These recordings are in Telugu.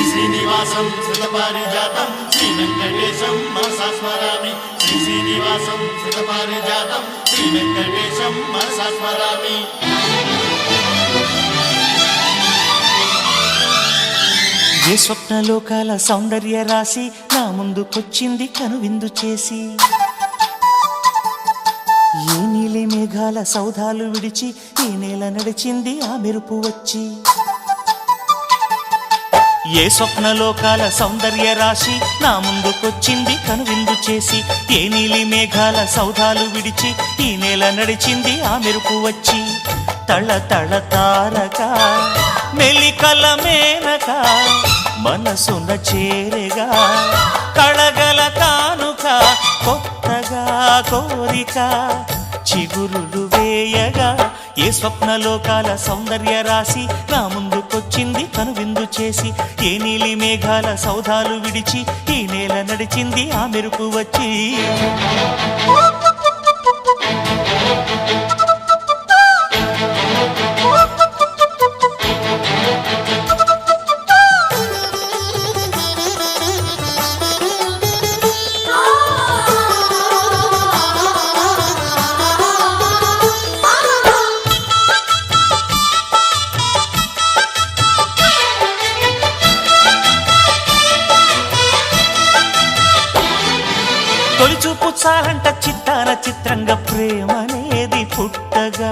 శ్రీనివాసం సుతపారిజాతం శ్రీ వెంకటేశం మనసా స్మరామి శ్రీనివాసం సుతపారిజాతం శ్రీ వెంకటేశం మనసా స్మరామి. ఏ స్వప్నలోకాల సౌందర్య రాశి నా ముందుకొచ్చింది కనువిందు చేసి, ఏ నీలి మేఘాల సౌధాలు విడిచి ఈ నేల నడిచింది ఆ మెరుపు వచ్చి. ఏ స్వప్నలోకాల సౌందర్య రాశి నా ముందుకొచ్చింది కనువిందు చేసి, ఏ నీలి మేఘాల సౌధాలు విడిచి ఈ నేల నడిచింది ఆ మెరుపు వచ్చి. తళ తళ తారక మెలికల మేనక మనసున చేరగా కళగల కానుక కొత్తగా కోరిక చిగురులు వేయగా. ఏ స్వప్నలోకాల సౌందర్య రాశి నా ముందుకొచ్చింది కనువిందు చేసి, ఏ నీలి మేఘాల సౌధాలు విడిచి ఈ నేల నడిచింది ఆ మెరుపు వచ్చి. తొలిచూపు చాలంట చిత్తాన చిత్రంగా ప్రేమనేది పుట్టగా,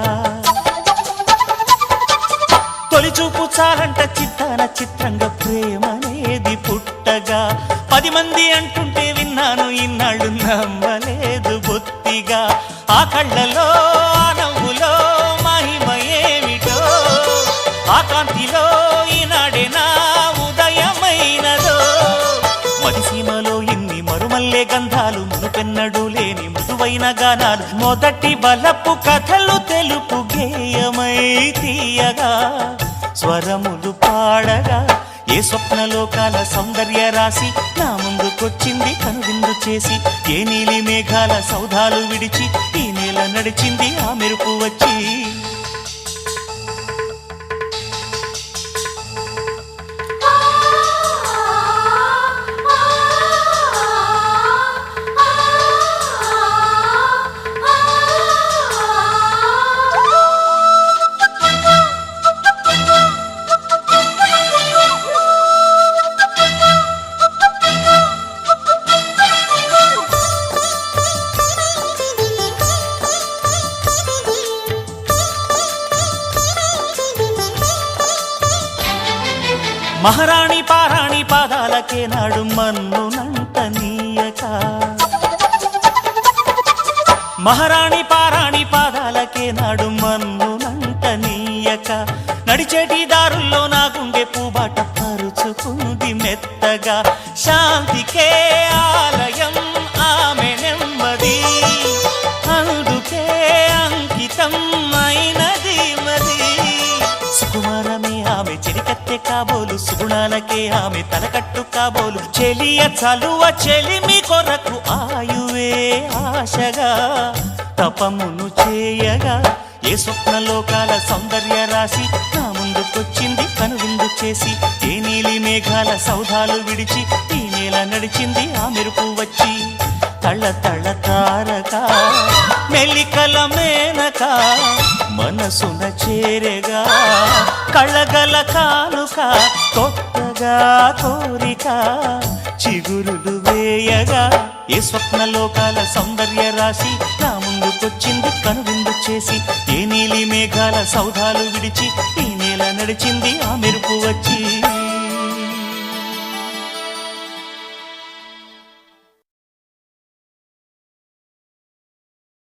తొలిచూపు చాలంట చిత్తాన చిత్రంగా ప్రేమనేది పుట్టగా. 10 మంది అంటుంటే విన్నాను ఇన్నాళ్ళు నమ్మలేదు బొత్తిగా. ఆ కళ్ళలో ఆ నవ్వులో మహిమ ఏమిటో, ఆ కాంతిలో ఈనాడే నా ఉదయమైనదో. మదిసీమలో ఇన్ని మరుమల్లే గంధాలు మునుపెన్నడూ లేని మృదువైన గానాలు, మొదటి బలపు కథలు తెలుపు గేయమై తీయగా స్వరములు పాడగా. ఏ స్వప్నలోకాల సౌందర్య రాశి నా ముందుకొచ్చింది కనువిందు చేసి, ఏ నీలి మేఘాల సౌధాలు విడిచి ఈ నేల నడిచింది ఆ మెరుపు వచ్చి. మహారాణి పారాణి పాదాలకే నాడు మన్నునంట నీయక, మహారాణి పారాణి పాదాలకే నాడు మన్నునంట నీయక. నడిచేటి దారుల్లో నా గుండె పూబాట పరుచుకుంది మెత్తగా. శాంతికే ఆలయం ఆమె నెమ్మది, అందుకే అంకితం అయినది మది. సుకుమారమే ఆమె చెలికత్తె కాబోలు, సుగుణాలకే ఆమె తలకట్టు కాబోలు. చెలియ చలువ చెలిమి కొరకు ఆయువే ఆశగా తపమును చేయగా. ఏ స్వప్నలోకాల సౌందర్య రాశి నా ముందుకొచ్చింది కనువిందు చేసి, ఏ నీలి మేఘాల సౌధాలు విడిచి ఈ నేల నడిచింది ఆ మెరుపు వచ్చి. తళ తళ తారక మెలికల మేనక మనసున చేరగా కళగల కానుక కొత్తగా కోరిక చిగురులు వేయగా. ఏ స్వప్నలోకాల సౌందర్య రాశి నా ముందుకొచ్చింది కనువిందు చేసి, ఏ నీలి మేఘాల సౌధాలు విడిచి ఈ నేల నడిచింది ఆ మెరుపు వచ్చి.